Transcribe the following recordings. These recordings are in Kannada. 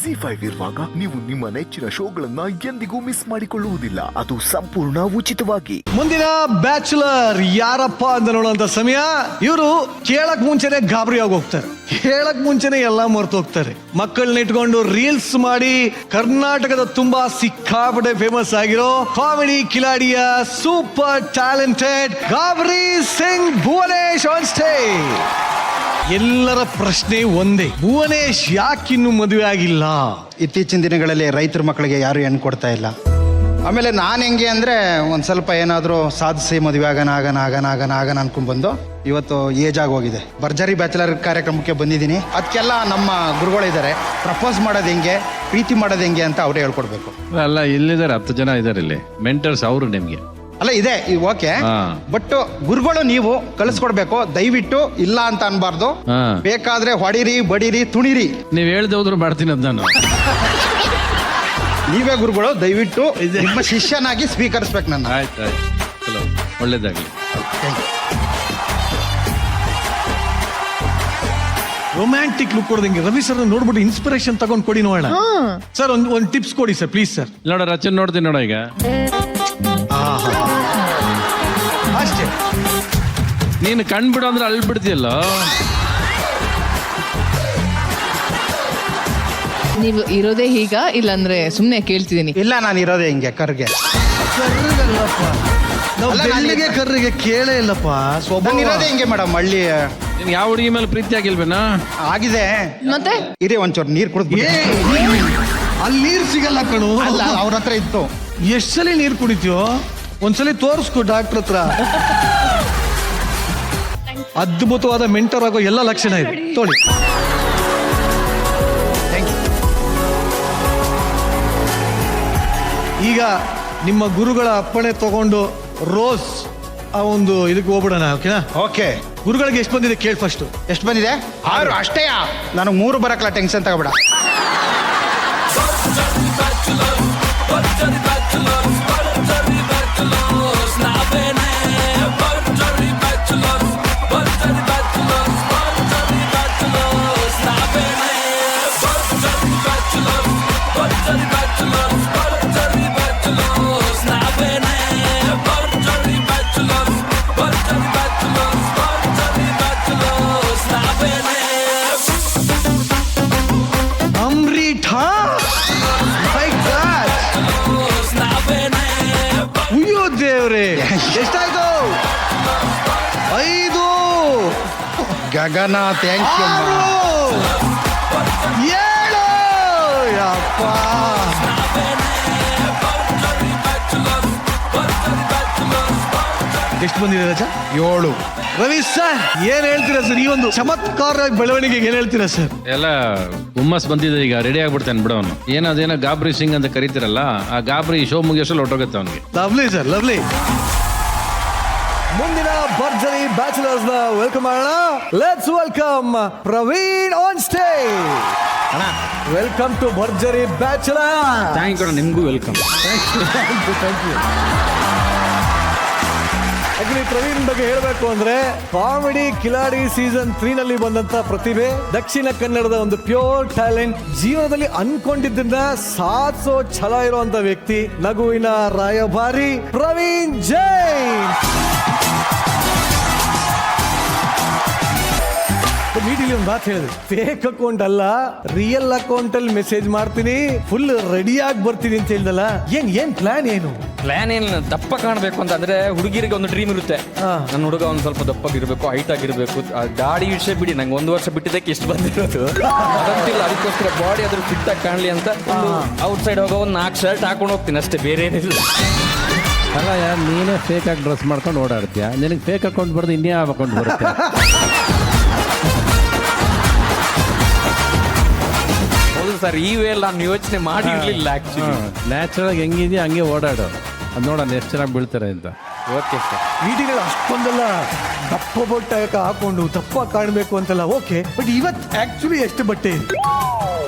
ZEE5 ಇರುವಾಗ ನೀವು ನಿಮ್ಮ ನೆಚ್ಚಿನ ಶೋಗಳನ್ನ ಎಂದಿಗೂ ಮಿಸ್ ಮಾಡಿಕೊಳ್ಳುವುದಿಲ್ಲ. ಅದು ಸಂಪೂರ್ಣ ಉಚಿತವಾಗಿ. ಮುಂದಿನ ಬ್ಯಾಚುಲರ್ ಯಾರಪ್ಪ ಅಂತ ನೋಡುವಂತ ಸಮಯ. ಇವರು ಕೇಳಕ್ ಮುಂಚೆನೆ ಗಾಬರಿ ಆಗೋಗ್ತಾರೆ, ಕೇಳಕ್ ಮುಂಚೆನೆ ಎಲ್ಲಾ ಮರ್ತು ಹೋಗ್ತಾರೆ. ಮಕ್ಕಳನ್ನ ಇಟ್ಕೊಂಡು ರೀಲ್ಸ್ ಮಾಡಿ ಕರ್ನಾಟಕದ ತುಂಬಾ ಸಿಕ್ಕಾಪಟ್ಟೆ ಫೇಮಸ್ ಆಗಿರೋ ಕಾಮಿಡಿ ಕಿಲಾಡಿಯ ಸೂಪರ್ ಟ್ಯಾಲೆಂಟೆಡ್ ಗಾಬರಿ ಸಿಂಗ್ ಭುವನೇಶ್ ಆನ್ ಸ್ಟೇಜ್. ಎಲ್ಲರ ಪ್ರಶ್ನೆ ಒಂದೇ, ಭುವನೇಶ್ ಯಾಕಿನ್ನು ಮದುವೆ ಆಗಿಲ್ಲ? ಇತ್ತೀಚಿನ ದಿನಗಳಲ್ಲಿ ರೈತರ ಮಕ್ಕಳಿಗೆ ಯಾರು ಹೆಣ್ಣು ಕೊಡ್ತಾ ಇಲ್ಲ. ಆಮೇಲೆ ನಾನು ಹೆಂಗೆ ಅಂದರೆ ಒಂದು ಸ್ವಲ್ಪ ಏನಾದರೂ ಸಾಧಿಸಿ ಮದುವೆ ಆಗನ ಅನ್ಕೊಂಡ್ಬಂದು ಇವತ್ತು ಏಜ್ ಆಗೋಗಿದೆ. ಭರ್ಜರಿ ಬ್ಯಾಚುಲರ್ ಕಾರ್ಯಕ್ರಮಕ್ಕೆ ಬಂದಿದ್ದೀನಿ. ಅದಕ್ಕೆಲ್ಲ ನಮ್ಮ ಗುರುಗಳಿದ್ದಾರೆ. ಪ್ರಪೋಸ್ ಮಾಡೋದು ಹೆಂಗೆ, ಪ್ರೀತಿ ಮಾಡೋದು ಹೆಂಗೆ ಅಂತ ಅವರೇ ಹೇಳ್ಕೊಡ್ಬೇಕು. ಅಲ್ಲ, ಇಲ್ಲಿದ್ದಾರೆ 10 ಜನ ಇದ್ದಾರೆ ಇಲ್ಲಿ ಮೆಂಟರ್ಸ್. ಅವರು ನಿಮ್ಗೆ ಅಲ್ಲ ಇದೆ ಓಕೆ, ಬಟ್ ಗುರುಗಳು ನೀವು ಕಳಿಸ್ಕೊಡ್ಬೇಕು. ದಯವಿಟ್ಟು ಇಲ್ಲ ಅಂತ ಅನ್ಬಾರ್ದು. ಬೇಕಾದ್ರೆ ಹೊಡಿರಿ, ಬಡಿರಿ, ತುಣಿರಿ. ನೀವ್ ಹೇಳ್ದೆ ಹೋದ್ರು ಮಾಡ್ತೀನಿ ಅದ್ ನಾನು. ನೀವೇ ಗುರುಗಳು, ದಯವಿಟ್ಟು ನಿಮ್ಮ ಶಿಷ್ಯನಾಗಿ ಸ್ವೀಕರಿಸ್ಬೇಕು ನನ್ನ. ಆಯ್ತು, ಚಲೋ, ಒಳ್ಳೇದಾಗ್ಲಿ. ರೊಮ್ಯಾಂಟಿಕ್ ಲುಕ್ ಕೊಡೋದಂಗೆ ರವಿ ಸರ್ ನೋಡ್ಬಿಟ್ಟು ಇನ್ಸ್ಪಿರೇಷನ್ ತಗೊಂಡ್ ಕೊಡಿ ನೋಡೋಣ. ಸರ್ ಒಂದು ಟಿಪ್ಸ್ ಕೊಡಿ ಸರ್ ಪ್ಲೀಸ್ ಸರ್. ನೋಡ ರಚನೆ ನೋಡ್ತೀನಿ ನೋಡ ಈಗ. ಅಷ್ಟೇ, ನೀನು ಕಣ್ಬಿಡು ಅಂದ್ರೆ ಅಳ್ಬಿಡ್ತಿಯಲ್ಲ. ನೀವು ಇರೋದೇ ಹೀಗ, ಇಲ್ಲಾಂದ್ರೆ ಸುಮ್ನೆ ಕೇಳ್ತಿದ್ದೀನಿ. ಇಲ್ಲ, ನಾನು ಇರೋದೇ ಹಿಂಗೆ ಕರ್ಗೆ. ಬೆಳ್ಳಿಗೆ ಕರ್ರಿಗೆ ಕೇಳೇ ಇಲ್ಲಪ್ಪ. ನಾನು ಇರೋದೇ ಹಿಂಗೆ ಮೇಡಮ್. ಹಳ್ಳಿ ನೀನ್ ಯಾವ ಹುಡುಗಿ ಮೇಲೆ ಪ್ರೀತಿ ಆಗಿಲ್ವೇನಾ? ಆಗಿದೆ. ಮತ್ತೆ ಇರಿ ಒಂಚೂರು ನೀರು ಕುಡಿದ್ಬಿಟ್ಟು. ಅಲ್ಲಿ ನೀರು ಸಿಗಲ್ಲ ಕಣು. ಅಲ್ಲ, ಅವ್ರ ಹತ್ರ ಇತ್ತು. ಎಷ್ಟ್ ಸಲ ನೀರು ಕುಡಿತೀಯೋ? ಒಂದ್ಸಲಿ ತೋರಿಸ್ಕೊ ಡಾಕ್ಟರ್ ಹತ್ರ. ಅದ್ಭುತವಾದ ಮೆಂಟರ್ ಆಗೋ ಎಲ್ಲ ಲಕ್ಷಣ ಇದೆ, ತೋಳಿ. ಈಗ ನಿಮ್ಮ ಗುರುಗಳ ಅಪ್ಪಣೆ ತಗೊಂಡು ರೋಸ್ ಆ ಒಂದು ಇದಕ್ಕೆ ಹೋಗ್ಬಿಡೋಣ. ಓಕೆನಾ? ಓಕೆ. ಗುರುಗಳಿಗೆ ಎಷ್ಟು ಬಂದಿದೆ ಕೇಳಿ ಫಸ್ಟ್. ಎಷ್ಟು ಬಂದಿದೆ? 6 ಅಷ್ಟೇಯ? ನನಗೆ 3 ಬರಕ್ಲ, ಟೆನ್ಷನ್ ತಗೋಬೇಡ. ದೇವ್ರೆ, ಎಷ್ಟಾಯ್ತು? 5. ಗಗನ, ಥ್ಯಾಂಕ್ ಯು. 7. ಯಪ್ಪ, ಎಷ್ಟು ಬಂದಿದೆ ರಜಾ? 7. ರವಿ ಸರ್ ಏನ್ ಹೇಳ್ತೀರಾ ಸರ್? ಈ ಒಂದು ಚಮತ್ಕಾರ ಬೆಳವಣಿಗೆಗೆ ಏನ್ ಹೇಳ್ತೀರಾ ಸರ್? ಎಲ್ಲ ಹುಮ್ಮಸ್ ಬಂದಿದೆ, ಈಗ ರೆಡಿ ಆಗ್ಬಿಡ್ತಾನೆ ಬಿಡವನು. ಏನದೇನೋ ಗಾಬ್ರಿ ಸಿಂಗ್ ಅಂತ ಕರೀತಿರಲ್ಲ, ಆ ಗಾಬ್ರಿ ಶೋ ಮುಗಿಯೋಷ್ಟು ಹೊರಟೋಗುತ್ತೆ ಅವನಿಗೆ. Lovely sir, lovely. ಮುಂದಿನ ಭರ್ಜರಿ ಬ್ಯಾಚುಲರ್ಸ್ ನ ವೆಲ್ಕಮ್ ಮಾಡೋಣ. Let's welcome Praveen on stage. Welcome to Bharjari bachelor. Thank you. ನಿಮ್ಗೂ welcome. Thank you. Actually Praveen ಬಗ್ಗೆ ಹೇಳಬೇಕು ಅಂದ್ರೆ ಕಾಮಿಡಿ ಕಿಲಾಡಿ ಸೀಸನ್ 3 ನಲ್ಲಿ ಬಂದಂತ ಪ್ರತಿಭೆ, ದಕ್ಷಿಣ ಕನ್ನಡದ ಒಂದು ಪ್ಯೂರ್ ಟ್ಯಾಲೆಂಟ್, ಜೀವನದಲ್ಲಿ ಅನ್ಕೊಂಡಿದ್ದನ್ನ ಸಾಧಿಸೋ ಛಲ ಇರುವಂತ ವ್ಯಕ್ತಿ, ನಗುವಿನ ರಾಯಭಾರಿ ಪ್ರವೀಣ್ ಜೈನ್. ಮೀಡಿಯಲ್ಲಿ ಒಂದು ಮಾತು ಹೇಳಿದ್ರು, ಫೇಕ್ ಅಕೌಂಟ್ ಅಲ್ಲ ರಿಯಲ್ ಅಕೌಂಟ್ ಅಲ್ಲಿ ಮೆಸೇಜ್ ಮಾಡ್ತೀನಿ, ಫುಲ್ ರೆಡಿಯಾಗಿ ಬರ್ತೀನಿ ಅಂತ ಹೇಳಿದಲ್ಲ. ಏನ್ ಪ್ಲಾನ್ ಏನು? ಪ್ಲಾನ್ ಏನು, ದಪ್ಪ ಕಾಣಬೇಕು ಅಂತ. ಅಂದ್ರೆ ಹುಡುಗಿರಿಗೆ ಒಂದು ಡ್ರೀಮ್ ಇರುತ್ತೆ, ನನ್ನ ಹುಡುಗ ಒಂದು ಸ್ವಲ್ಪ ದಪ್ಪಗಿರ್ಬೇಕು, ಹೈಟ್ ಆಗಿರ್ಬೇಕು. ದಾಡಿ ವಿಷಯ ಬಿಡಿ, ನಂಗೆ 1 ವರ್ಷ ಬಿಟ್ಟಿದ್ದಕ್ಕೆ ಇಷ್ಟು ಬಂದಿರೋದು ಅದಂತಿಲ್ಲ. ಅದಕ್ಕೋಸ್ಕರ ಬಾಡಿ ಅದ್ರ ಫಿಟ್ ಆಗಿ ಕಾಣಲಿ ಅಂತ ಔಟ್ ಸೈಡ್ ಹೋಗೋ ಒಂದು 4 ಶರ್ಟ್ ಹಾಕೊಂಡು ಹೋಗ್ತೀನಿ ಅಷ್ಟೇ, ಬೇರೆ ಏನಿಲ್ಲ. ಅಲ್ಲ ಯಾರು, ನೀನೇ ಫೇಕ್ ಆಗಿ ಡ್ರೆಸ್ ಮಾಡ್ಕೊಂಡು ಓಡಾಡ್ತೀಯ. ನಿನಗೆ ಫೇಕ್ ಅಕೌಂಟ್ ಬರೋದು ಇನ್ಯಾವ ಅಕೌಂಟ್ ಬರುತ್ತೆ? ಹೌದು ಸರ್, ಈ ವೇಳೆ ನಾನು ಯೋಚನೆ ಮಾಡಿರ್ಲಿಲ್ಲ. ಆಕ್ಚುಲಿ ನ್ಯಾಚುರಲ್ ಆಗಿ ಹೆಂಗಿದೆಯಾ ಹಂಗೆ ಓಡಾಡು. ಅದು ನೋಡೋಣ ಎಷ್ಟು ಚೆನ್ನಾಗಿ ಬೀಳ್ತಾರೆ ಅಂತ. Okay sir. ಮೀಟಿಂಗ್ ಅಷ್ಟೊಂದೆಲ್ಲ ದಪ್ಪ ಬಟ್ಟೆ ಹಾಕೊಂಡು ದಪ್ಪ ಕಾಣಬೇಕು ಅಂತಲ್ಲ, ಓಕೆ. ಬಟ್ ಇವತ್ತು ಆಕ್ಚುಲಿ ಎಷ್ಟು ಬಟ್ಟೆ ಇದೆ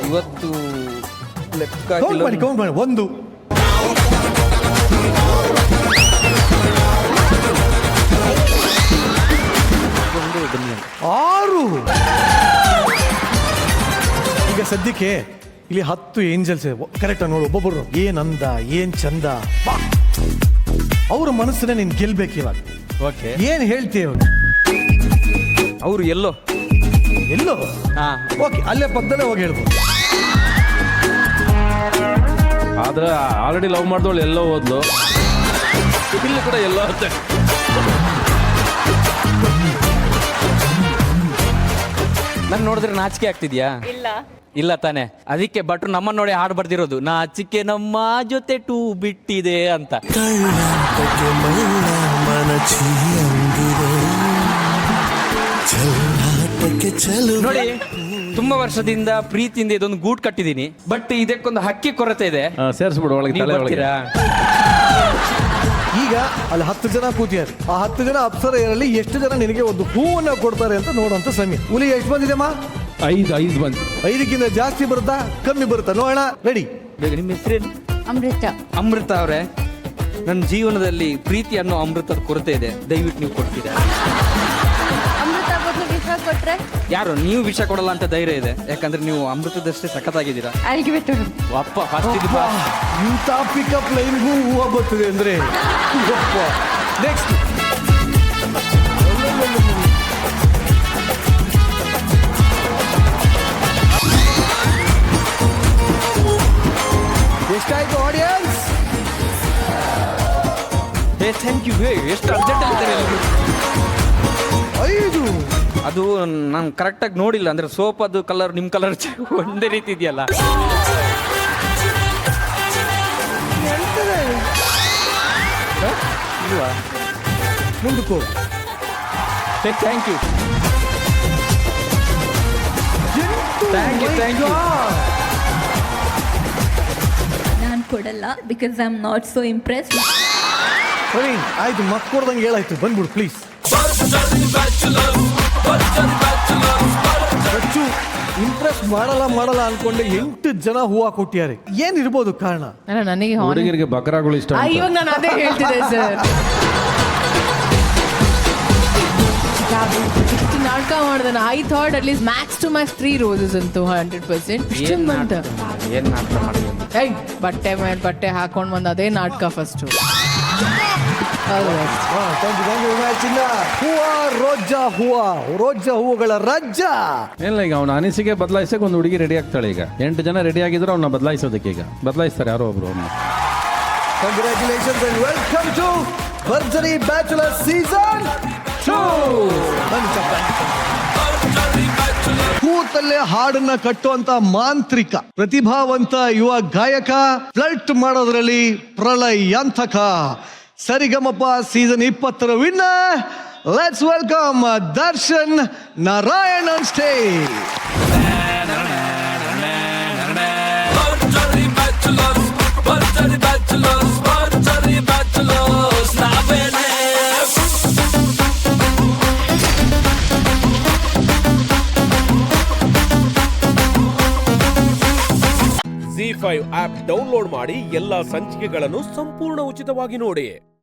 ಇವತ್ತು? ಕೌಂಟ್ ಮಾಡಿ 1 6. ಈಗ ಸದ್ಯಕ್ಕೆ ಇಲ್ಲಿ 10 ಏಂಜಲ್ಸ್ ಕರೆಕ್ಟ್ ನೋಡು, ಒಬ್ಬೊಬ್ಬರು ಏನ್ ಅಂದ ಏನ್ ಚಂದ, ಅವ್ರ ಮನಸ್ಸನ್ನ ನೀನ್ ಗೆಲ್ಬೇಕು ಇವಾಗ. ಓಕೆ, ಏನ್ ಹೇಳ್ತೀಯ ಅವರು ಎಲ್ಲೋ ಎಲ್ಲೋ? ಹಾ, ಓಕೆ, ಅಲ್ಲೇ ಪಕ್ಕದಲ್ಲೇ ಹೋಗಿ ಹೇಳ್ಬೋದು. ಆದ್ರೆ ಆಲ್ರೆಡಿ ಲವ್ ಮಾಡಿದವಳು ಎಲ್ಲೋ ಹೋದ್ಲು, ಇಲ್ಲಿ ಕೂಡ ಎಲ್ಲೋ ಅಂತ. ನನ್ ನೋಡಿದ್ರೆ ನಾಚಿಕೆ ಆಗ್ತಿದ್ಯಾ? ಇಲ್ಲ ತಾನೆ, ಅದಕ್ಕೆ ಭಟ್ರು ನಮ್ಮನ್ನ ನೋಡಿ ಹಾಡು ಬರ್ದಿರೋದು, ನಾಚಿಕೆ ನಮ್ಮ ಜೊತೆ ಟೂ ಬಿಟ್ಟಿದೆ ಅಂತ. ನೋಡಿ, ತುಂಬಾ ವರ್ಷದಿಂದ ಪ್ರೀತಿಯಿಂದ ಇದೊಂದು ಗೂಡ್ ಕಟ್ಟಿದೀನಿ, ಬಟ್ ಇದಕ್ಕೊಂದು ಹಕ್ಕಿ ಕೊರತೆ ಇದೆ. ಸೇರಿಸ್ಬಿಡು ಒಳಗೆ, ನೀವು ತಲೆ ಒಳಗೆ. ಬರ್ತೀರಾ? ಈಗ ಅಲ್ಲಿ 10 ಜನ ಕೂತಿದ್ದಾರೆ. ಆ 10 ಜನ ಅಪ್ಸರೆಯರಲ್ಲಿ ಎಷ್ಟು ಜನ ನಿನಗೆ ಒಂದು ಹೂವನ್ನ ಕೊಡ್ತಾರೆ ಅಂತ ನೋಡುವಂತ ಸಮಯ. ಹುಲಿ ಎಷ್ಟು ಬಂದಿದೆಮ್ಮ? 5 ಬಂದು 5ಕ್ಕಿಂತ ಜಾಸ್ತಿ ಬರುತ್ತಾ ಕಮ್ಮಿ ಬರುತ್ತಾ ನೋಡೋಣ. ರೆಡಿ? ಬೇಗ, ನಿಮ್ಮ ಹೆಸರೇನು? ಅಮೃತ. ಅಮೃತ ಅವರೇ, ನನ್ನ ಜೀವನದಲ್ಲಿ ಪ್ರೀತಿ ಅನ್ನೋ ಅಮೃತದ ಕೊರತೆ ಇದೆ, ದಯವಿಟ್ಟು ನೀವು ಕೊಡ್ತೀರಾ? ಅಮೃತ ಬದಲು ವಿಷ ಕೊಟ್ರೆ ಯಾರು ನೀವು ವಿಷ ಕೊಡಲ್ಲ ಅಂತ ಧೈರ್ಯ ಇದೆ, ಯಾಕಂದ್ರೆ ನೀವು ಅಮೃತದಷ್ಟೇ ಸಖತ್ತಾಗಿದ್ದೀರಾ. ಅಲ್ಲಿಗೆ ಬಿಟ್ಟು ಅಪ್ಪ ಫಸ್ಟ್ ಇದು ಬಾ. ಇಂಥ ಪಿಕಪ್ ಲೈನ್ಗೂ ಹೂವು ಬರ್ತದೆ ಅಂದ್ರೆ ನೆಕ್ಸ್ಟ್. ಎಷ್ಟಾಯ್ತು ಆಡಿಯನ್ಸ್? Thank you. ಎಷ್ಟು ಅರ್ಜೆಂಟ್ ಆಗ್ತಾರೆ ಎಲ್ಲರೂ. 5. ಅದು ನಾನು ಕರೆಕ್ಟಾಗಿ ನೋಡಿಲ್ಲ, ಅಂದ್ರೆ ಸೋಪ್ ಅದು ಕಲರ್ ನಿಮ್ಮ ಕಲರ್ ಒಂದೇ ರೀತಿ ಇದೆಯಲ್ಲ. ಇಲ್ವಾ? ಮುಂದಕ್ಕೆ ಹೋಗು. Thank you. Thank you. ನಾನು ಕೊಡಲ್ಲ, because I am not so impressed. ಸರಿ ಆಯ್ತು, ಮಕ್ಕಳ್ದಂಗೆ ಹೇಳಾಯ್ತು, ಬಂದ್ಬಿಡು ಪ್ಲೀಸ್. ಹೆಚ್ಚು ಇಂಪ್ರೆಸ್ ಮಾಡಲ್ಲ ಅನ್ಕೊಂಡೆ 8 ಜನ ಹೂವು ಕೊಟ್ಟಿದ್ದಾರೆ. ಏನಿರ್ಬೋದು ಕಾರಣ? ಅಲ್ಲ, ನನಗೆ ಹುಡುಗರಿಗೆ ಬಕರಾಗಳು ಇಷ್ಟ ಅಂತ. ಇವಾಗ ನಾನು ಅದೇ ಹೇಳ್ತಿದ್ದೆ ಸರ್. ಇಷ್ಟು ನಾಟಕ ಮಾಡ್ದಾನ. I thought at least max to max 3 roses ಅಂತೂ 100%. ಏನ್ ನಾಟಕ ಮಾಡಿದ್ವಿ? ಏಯ್, ಬಟ್ಟೆ ಮೇಲೆ ಬಟ್ಟೆ ಹಾಕೊಂಡ್ ಬಂದು ಅದೇ ನಾಟಕ ಫಸ್ಟ್. ರೋಜಾ ಹೂವುಗಳ ರಾಜ್ಯ. ಇಲ್ಲ, ಈಗ ಅವನ ಅನಿಸಿಕೆ ಬದಲಾಯಿಸಕ್ಕೆ ಒಂದು ಹುಡುಗಿ ರೆಡಿ ಆಗ್ತಾಳೆ. ಈಗ 8 ಜನ ರೆಡಿ ಆಗಿದ್ರು ಅವನ್ನ ಬದಲಾಯಿಸೋದಕ್ಕೆ ಈಗ ಬದಲಾಯಿಸ್ತಾರೆ ಯಾರೋ ಒಬ್ರು ಅವ್ರನ್ನ. Congratulations and welcome to Bharjari bachelor season 2. ಕೂತಲ್ಲೇ ಹಾಡನ್ನ ಕಟ್ಟುವಂತ ಮಾಂತ್ರಿಕ ಪ್ರತಿಭಾವಂತ ಯುವ ಗಾಯಕ, ಫ್ಲರ್ಟ್ ಮಾಡೋದ್ರಲ್ಲಿ ಪ್ರಳಯಾಂತಕ, ಸರಿಗಮಪ ಸೀಸನ್ 20ರ winner. Let's welcome Darshan Narayan on stage. ZEE5 app download ಮಾಡಿ ಎಲ್ಲಾ ಸಂಚಿಕೆಗಳನ್ನು ಸಂಪೂರ್ಣ ಉಚಿತವಾಗಿ ನೋಡಿ.